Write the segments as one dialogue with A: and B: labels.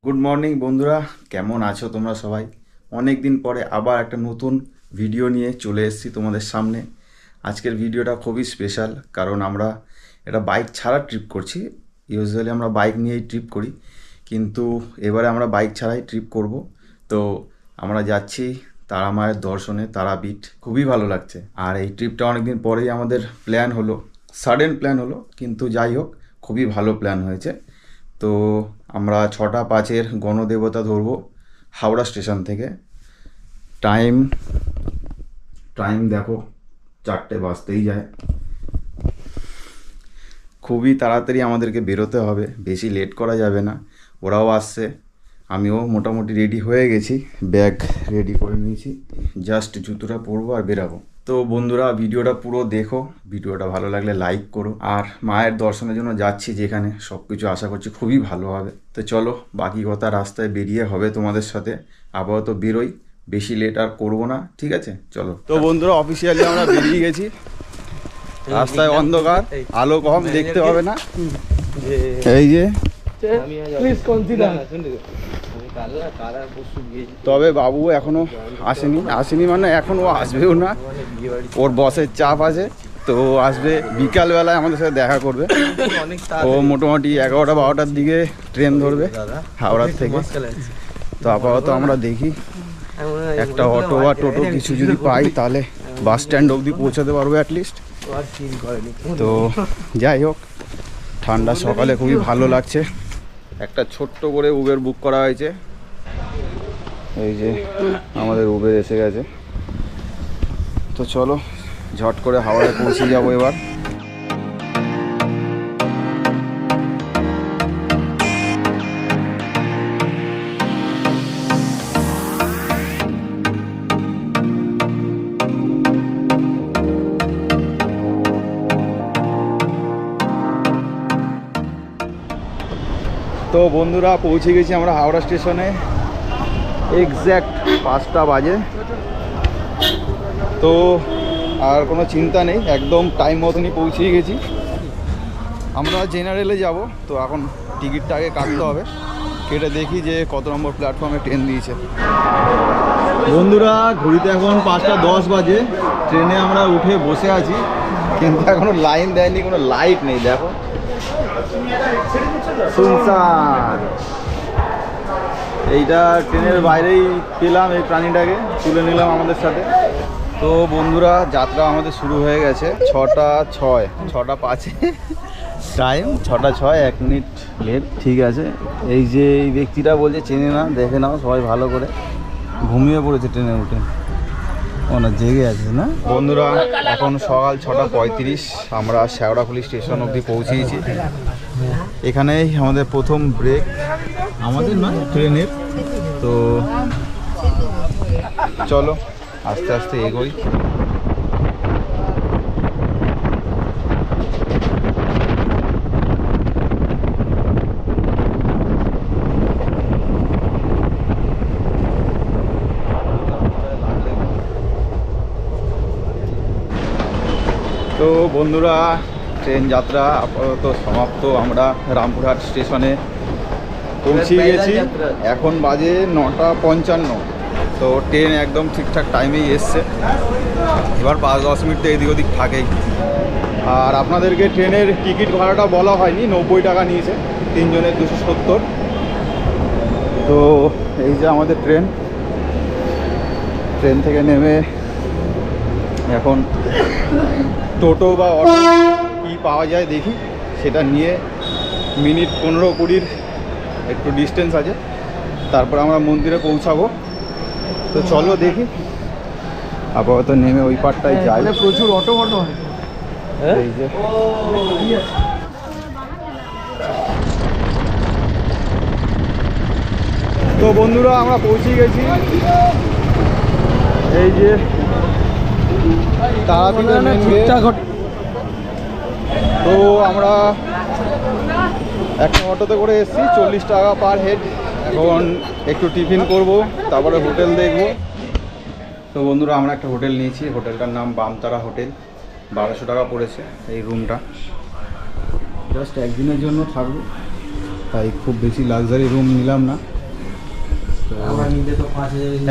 A: Good morning বন্ধুরা, কেমন আছো তোমরা সবাই? অনেক দিন পরে আবার একটা নতুন ভিডিও নিয়ে চলে এসেছি তোমাদের সামনে। আজকের ভিডিওটা খুবই স্পেশাল, কারণ আমরা এটা বাইক ছাড়া ট্রিপ করছি। ইউজুয়ালি আমরা বাইক নিয়েই ট্রিপ করি, কিন্তু এবারে আমরা বাইক ছাড়াই ট্রিপ করব। তো আমরা যাচ্ছি তারা মায়ের দর্শনে, তারাপীঠ। খুবই ভালো লাগছে। আর এই ট্রিপটা অনেকদিন পরেই আমাদের প্ল্যান হলো, সাডেন প্ল্যান হলো, কিন্তু যাই হোক খুবই ভালো প্ল্যান হয়েছে। তো আমরা 6:05 গণদেবতা ধরবো হাওড়া স্টেশন থেকে। টাইম দেখো 4টে বাজতেই যায়। খুবই তাড়াতাড়ি আমাদেরকে বেরোতে হবে, বেশি লেট করা যাবে না। ওরাও আসছে, আমিও মোটামুটি রেডি হয়ে গেছি, ব্যাগ রেডি করে নিয়েছি, জাস্ট জুতোটা পরবো আর বেরাবো। তো বন্ধুরা, ভিডিওটা পুরো দেখো, ভিডিওটা ভালো লাগলে লাইক করো। আর মায়ের দর্শনের জন্য যাচ্ছি যেখানে, সব কিছু আশা করছি খুবই ভালো হবে। তো চলো, বাকি কথা রাস্তায় বেরিয়ে হবে তোমাদের সাথে। আপাতত বেরোই, বেশি লেট আর করবো না, ঠিক আছে? চলো। তো বন্ধুরা, অফিসিয়ালি আমরা বেরিয়ে গেছি। রাস্তায় অন্ধকার, আলো কম, দেখতে হবে না। এই যে তবে বাবু এখনো আসেনি মানে এখনো আসবেও না, ওর বসের চাপ আছে, তো আসবে বিকালবেলায় আমাদের সাথে দেখা করবে। ও মোটামুটি 11টা-12টার দিকে ট্রেন ধরবে হাওড়ার থেকে। তো আপাতত আমরা দেখি একটা অটো বা টোটো কিছু যদি পাই, তাহলে বাস স্ট্যান্ড অবধি পৌঁছাতে পারবো অ্যাটলিস্ট। তো যাই হোক, ঠান্ডা সকালে খুবই ভালো লাগছে। একটা ছোট্ট করে উবের বুক করা হয়েছে, এই যে আমাদের উবের এসে গেছে। তো চলো, ঝট করে হাওড়ায় পৌঁছে যাবো এবার। তো বন্ধুরা, পৌঁছে গেছি আমরা হাওড়া স্টেশনে, এক্স্যাক্ট 5টা বাজে। তো আর কোনো চিন্তা নেই, একদম টাইম মতনই পৌঁছে গেছি। আমরা জেনারেলে যাব, তো এখন টিকিটটা আগে কাটতে হবে, কেটে দেখি যে কত নম্বর প্ল্যাটফর্মে ট্রেন দিয়েছে। বন্ধুরা, ঘড়িতে এখন 5টা 10 বাজে, ট্রেনে আমরা উঠে বসে আছি, কিন্তু এখনো লাইন দেয়নি, কোনো লাইট নেই। দেখো শুনশান। এইটা ট্রেনের বাইরেই পেলাম, এই প্রাণীটাকে তুলে নিলাম আমাদের সাথে। তো বন্ধুরা, যাত্রা আমাদের শুরু হয়ে গেছে। 6:05 টাইম, 6:06, 1 মিনিট লেট, ঠিক আছে। এই যে এই ব্যক্তিটা বলছে চেনে না, দেখে নাও সবাই ভালো করে। ঘুমিয়ে পড়েছে ট্রেনে উঠে, ওনার জেগে আছে না। বন্ধুরা, এখন সকাল 6:35, আমরা শেওড়াফুলি স্টেশন অবধি পৌঁছেছি। এখানেই আমাদের প্রথম ব্রেক, আমাদের নয় ট্রেনের। তো চলো আস্তে আস্তে এগোই। তো বন্ধুরা, ট্রেন যাত্রা আপাতত সমাপ্ত। আমরা রামপুরহাট স্টেশনে পৌঁছে গেছি, এখন বাজে 9:55। তো ট্রেন একদম ঠিকঠাক টাইমেই এসছে। এবার 5-10 মিনিট তো এদিক ওদিক থাকেই। আর আপনাদেরকে ট্রেনের টিকিট ভাড়াটা বলা হয়নি, 90 টাকা নিয়েছে, 3 জনের 270। তো এই যে আমাদের ট্রেন থেকে নেমে এখন টোটো বা অটো কী পাওয়া যায় দেখি, সেটা নিয়ে মিনিট 15-20 একটু ডিস্টেন্স আছে, তারপর আমরা মন্দিরে পৌঁছাবো। তো চলো দেখি, আপাতত নেমে ওই পারটায় যাই। প্রচুর অটো হয়। এই যে তো বন্ধুরা, আমরা পৌঁছে গেছি। এই যে তারাপীঠের মেন গেট। তো আমরা একটা অটোতে করে এসেছি, 40 টাকা পার হেড। এখন একটু টিফিন করব, তারপরে হোটেল দেখব। তো বন্ধুরা, আমরা একটা হোটেল নিয়েছি, হোটেলটার নাম বামতারা হোটেল। 1200 টাকা পড়েছে এই রুমটা। জাস্ট একদিনের জন্য থাকবো, তাই খুব বেশি লাক্সারি রুম নিলাম না।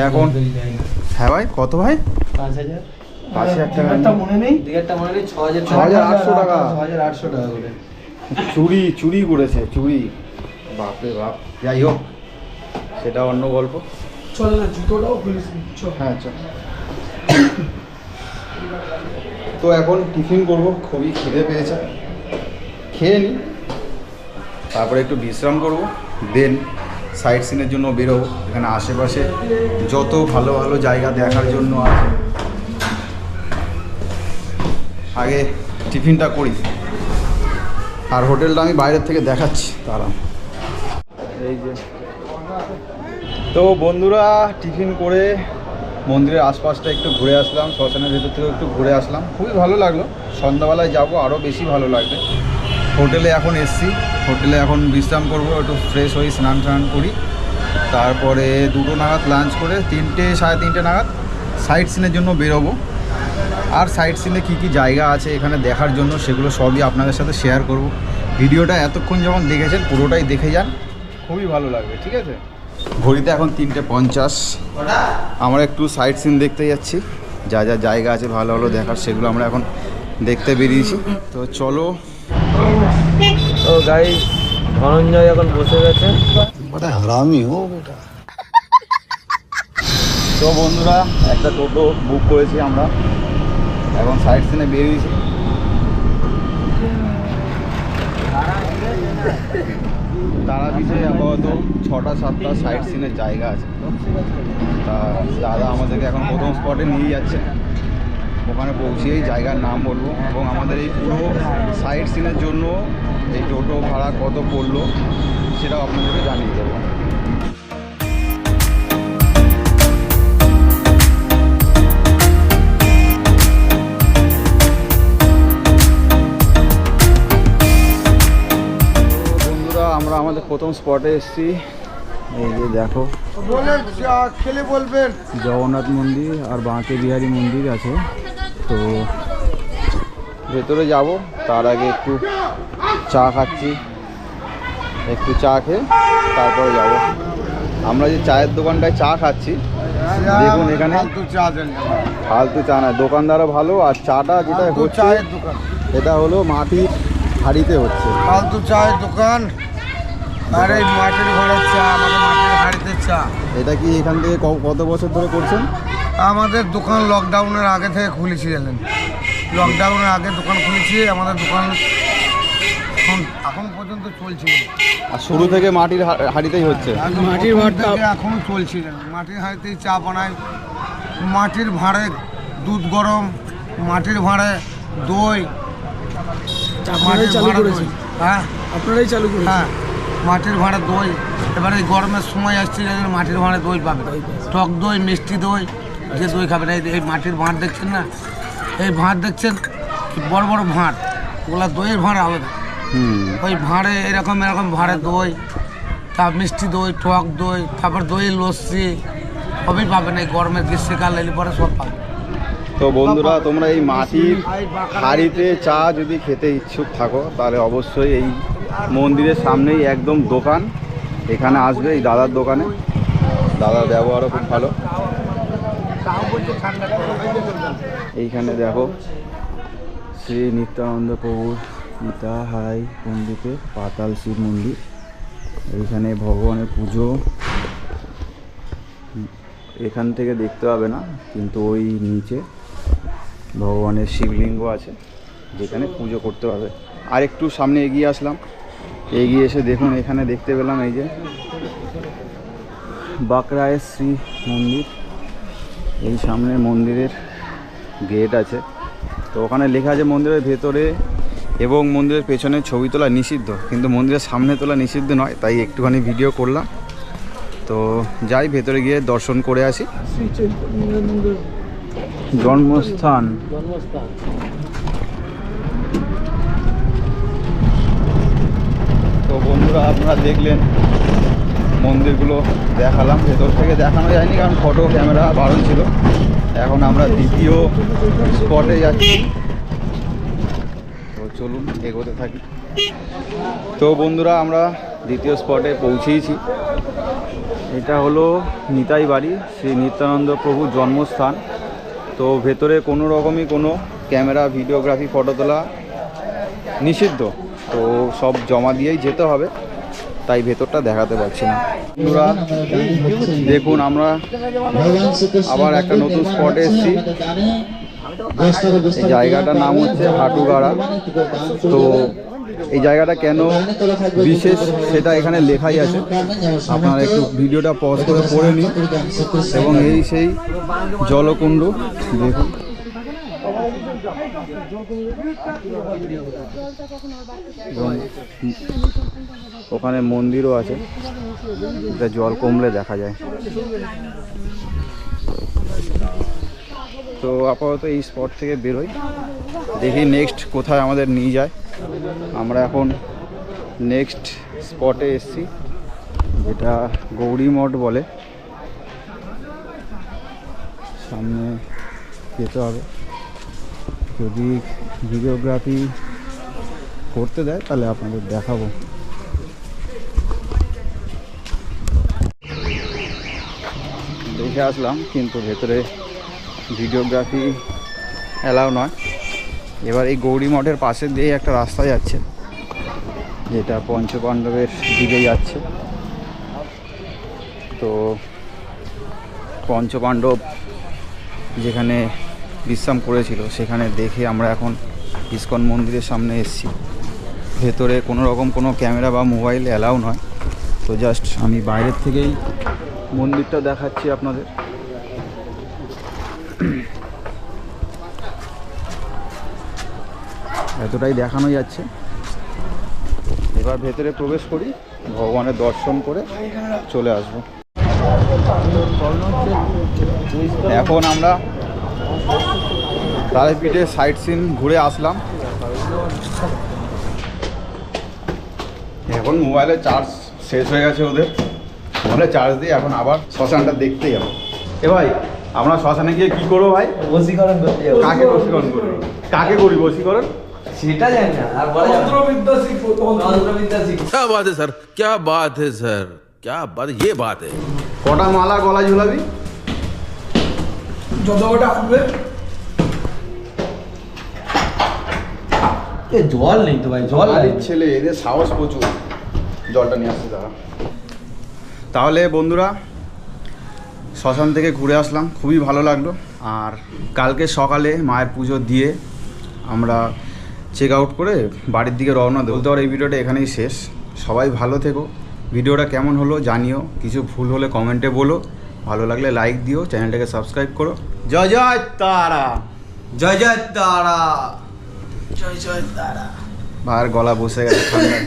A: এখন হ্যাঁ ভাই কত ভাই 5,000 টাকা
B: মনে নেই
A: 6,800 টাকা
B: করে
A: চুরি করেছে চুরি বাপরে বাপ যাই হোক সেটা অন্য গল্প
B: চল না জুতোটাও খুলিস
A: হ্যাঁ চল তো এখন টিফিন করব খুবই খিদে পেয়েছে খেয়ে নিই তারপরে একটু বিশ্রাম করব দেন সাইট সিনের জন্য বেরোবো এখানে আশেপাশে যত ভালো ভালো জায়গা দেখার জন্য আছে আগে টিফিনটা করি আর হোটেলটা আমি বাইরের থেকে দেখাচ্ছি তারা এই যে তো বন্ধুরা টিফিন করে মন্দিরের আশপাশটা একটু ঘুরে আসলাম শ্মশানের ভেতর থেকেও একটু ঘুরে আসলাম খুবই ভালো লাগলো সন্ধ্যাবেলায় যাব আরও বেশি ভালো লাগবে হোটেলে এখন এসছি হোটেলে এখন বিশ্রাম করব একটু ফ্রেশ হয়ে স্নান টান করি তারপরে 2টো নাগাদ লাঞ্চ করে 3টে সাড়ে 3টে নাগাদ সাইট সিনের জন্য বেরোবো আর সাইট সিনে কী কী জায়গা আছে এখানে দেখার জন্য সেগুলো সবই আপনাদের সাথে শেয়ার করব ভিডিওটা এতক্ষণ যখন দেখেছেন পুরোটাই দেখে যান খুবই ভালো লাগবে ঠিক আছে ঘড়িতে এখন 3:50 আমরা একটু সাইট সিন দেখতে যাচ্ছি যা যা জায়গা আছে ভালো ভালো দেখার সেগুলো আমরা এখন দেখতে বেরিয়েছি তো চলো
B: তো গাইস ধনঞ্জয় এখন বসে গেছে
C: बड़ा हरामी हो बेटा
A: তো বন্ধুরা একটা টোটো বুক করেছি আমরা এখন সাইট সিনে বেরিয়েছি তারাপীঠে আপাতত 6টা-7টা সাইট সিনের জায়গা আছে তা দাদা আমাদেরকে এখন প্রথম স্পটে নিয়ে যাচ্ছে ওখানে পৌঁছেই জায়গার নাম বলবো এবং আমাদের এই পুরো সাইট সিনের জন্য এই টোটো ভাড়া কত পড়লো সেটাও আপনাদেরকে জানিয়ে দেবো আমরা আমাদের প্রথম স্পটে এসেছি এই যে দেখো খেলে বলবেন জগন্নাথ মন্দির আর বাঁকে বিহারী মন্দির আছে তো ভেতরে যাব তার আগে একটু চা খাচ্ছি একটু চা খেয়ে তারপরে যাব আমরা যে চায়ের দোকানটায় চা খাচ্ছি দেখুন এখানে ফালতু চা না দোকানদারও ভালো আর চাটা যেটা হচ্ছে এটা হলো মাটির হাঁড়িতে হচ্ছে
C: फालतू चाय दुकान अरे माटिर घोड़ाর চা আমাদের মাটির হাড়িতে চা
A: এটা কি এখান থেকে কত বছর ধরে করছেন
C: আমাদের দোকান লকডাউনের আগে থেকে খুলেছি জানেন লকডাউনের আগে দোকান খুলেছি আমাদের দোকান এখন পর্যন্ত চলছিল
A: আর শুরু থেকে মাটির হাঁড়িতেই হচ্ছে
C: মাটির ভাঁড়টা এখনো চলছে মাটির হাঁড়িতেই চা বানায় মাটির ভাঁড়ে দুধ গরম মাটির ভাঁড়ে দই মাটির ভাঁড়ে হ্যাঁ
B: আপনারাই চালু করুন
C: হ্যাঁ মাটির ভাঁড়ে দই এবারে এই গরমের সময় আসছে জানেন মাটির ভাঁড়ে দই পাবে টক দই মিষ্টি দই যে দই খাবে না এই মাটির ভাঁড় দেখছেন না এই ভাঁড় দেখছেন বড় বড় ভাঁড় ওগুলা দইয়ের ভাঁড় আলাদা ওই ভাঁড়ে এরকম ভাঁড়ে দই তারপর মিষ্টি দই টক দই তারপর দই লস্যি সবই পাবেন এই গরমের গ্রীষ্মকাল এলে পরে সব পাবে
A: তো বন্ধুরা তোমরা এই মাটির হাঁড়িতে চা যদি খেতে ইচ্ছুক থাকো তাহলে অবশ্যই এই মন্দিরের সামনেই একদম দোকান এখানে আসবে এই দাদার দোকানে দাদার ব্যবহারও খুব ভালো এইখানে দেখো শ্রী নিত্যানন্দ প্রভুর পিতা হারাই পণ্ডিতে পাতাল শিব মন্দির এইখানে ভগবানের পুজো এখান থেকে দেখতে হবে না কিন্তু ওই নিচে ভগবানের শিবলিঙ্গ আছে যেখানে পুজো করতে হবে আর একটু সামনে এগিয়ে আসলাম এগিয়ে এসে দেখুন এখানে দেখতে পেলাম এই যে বাঁকড়ায় শ্রী মন্দির এই সামনে মন্দিরের গেট আছে তো ওখানে লেখা আছে মন্দিরের ভেতরে এবং মন্দিরের পেছনে ছবি তোলা নিষিদ্ধ কিন্তু মন্দিরের সামনে তোলা নিষিদ্ধ নয় তাই একটুখানি ভিডিও করলাম তো যাই ভেতরে গিয়ে দর্শন করে আসি জন্মস্থান তো বন্ধুরা আপনারা দেখলেন মন্দিরগুলো দেখালাম ভেতর থেকে দেখানো যায়নি কারণ ফটো ক্যামেরা বারণ ছিল এখন আমরা দ্বিতীয় স্পটে যাচ্ছি তো চলুন এগোতে থাকি তো বন্ধুরা আমরা দ্বিতীয় স্পটে পৌঁছেইছি এটা হলো নিতাই বাড়ি, শ্রী নিত্যানন্দ প্রভুর জন্মস্থান। তো ভেতরে কোনো রকমই কোনো ক্যামেরা, ভিডিওগ্রাফি, ফটো তোলা নিষিদ্ধ। তো সব জমা দিয়েই যেতে হবে, তাই ভেতরটা দেখাতে পারছি না। বন্ধুরা দেখুন, আমরা আবার একটা নতুন স্পটে এসেছি। এই জায়গাটার নাম হচ্ছে হাটুগাড়া। তো এই জায়গাটা কেন বিশেষ সেটা এখানে লেখাই আছে, আপনারা একটু ভিডিওটা পজ করে পড়ে নিন। এবং এই সেই জলকুণ্ড দেখুন, এবং ওখানে মন্দিরও আছে, এটা জল কমলে দেখা যায়। তো আপাতত এই স্পট থেকে বেরোই, দেখি নেক্সট কোথায় আমাদের নিয়ে যায়। আমরা এখন নেক্সট স্পটে এসেছি, যেটা গৌরী মঠ বলে। সামনে যেতে হবে, যদি ভিডিওগ্রাফি করতে দেয় তাহলে আপনাদের দেখাবো। দেখে আসলাম, কিন্তু ভেতরে ভিডিওগ্রাফি অ্যালাউ নয়। এবার এই গৌরী মঠের পাশে দিয়ে একটা রাস্তা যাচ্ছে, যেটা পঞ্চপাণ্ডবের দিকে যাচ্ছে। তো পঞ্চপাণ্ডব যেখানে বিশ্রাম করেছিল সেখানে দেখে আমরা এখন ইস্কন মন্দিরের সামনে এসেছি। ভেতরে কোনো রকম কোনো ক্যামেরা বা মোবাইল অ্যালাউ নয়। তো জাস্ট আমি বাইরের থেকেই মন্দিরটা দেখাচ্ছি আপনাদের। এতটাই দেখানো যাচ্ছে। এবার ভেতরে প্রবেশ করি, ভগবানের দর্শন করে চলে আসবো। এখন আমরা তারাপীঠে সাইট সিন ঘুরে আসলাম। এখন মোবাইলে চার্জ শেষ হয়ে গেছে ওদের, মোবাইলে চার্জ দিয়ে এখন আবার শ্মশানটা দেখতে যাবো। এ ভাই, আমরা শ্মশানে গিয়ে কি করবো ভাই?
B: বশীকরণ করতে যাবো।
A: কাকে বশীকরণ করবো? কাকে করি বশীকরণ?
B: সেটা জানি না, আর বলা যাবে না।
C: তন্ত্রবিদ্যা শিখবো,
B: তন্ত্রবিদ্যা শিখবো।
D: क्या बात है सर, क्या बात है सर, क्या बात, ये बात है।
A: কটা মালা গলায় ঝুলাবি?
C: যত কটা আসবে।
B: এ জল নেই তো ভাই, জল
A: বাড়ির ছেলে, এদের সাহস প্রচুর। জলটা নিয়ে আসছে তারা। তাহলে বন্ধুরা, শ্মশান থেকে ঘুরে আসলাম, খুবই ভালো লাগলো। আর কালকে সকালে মায়ের পুজো দিয়ে আমরা চেক আউট করে বাড়ির দিকে রওনা দেবো। তো আর এই ভিডিওটা এখানেই শেষ। সবাই ভালো থেকো। ভিডিওটা কেমন হলো জানিও, কিছু ভুল হলে কমেন্টে বলো, ভালো লাগলে লাইক দিও, চ্যানেলটাকে সাবস্ক্রাইব করো। জয় জয় তারা,
B: জয় জয় তারা, জয় জয় তারা।
A: ভাইয়ের গলা বসে গেছে ঠান্ডায়।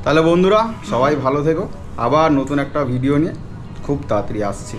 A: তাহলে বন্ধুরা সবাই ভালো থেকো, আবার নতুন একটা ভিডিও নিয়ে খুব তাড়াতাড়ি আসছি।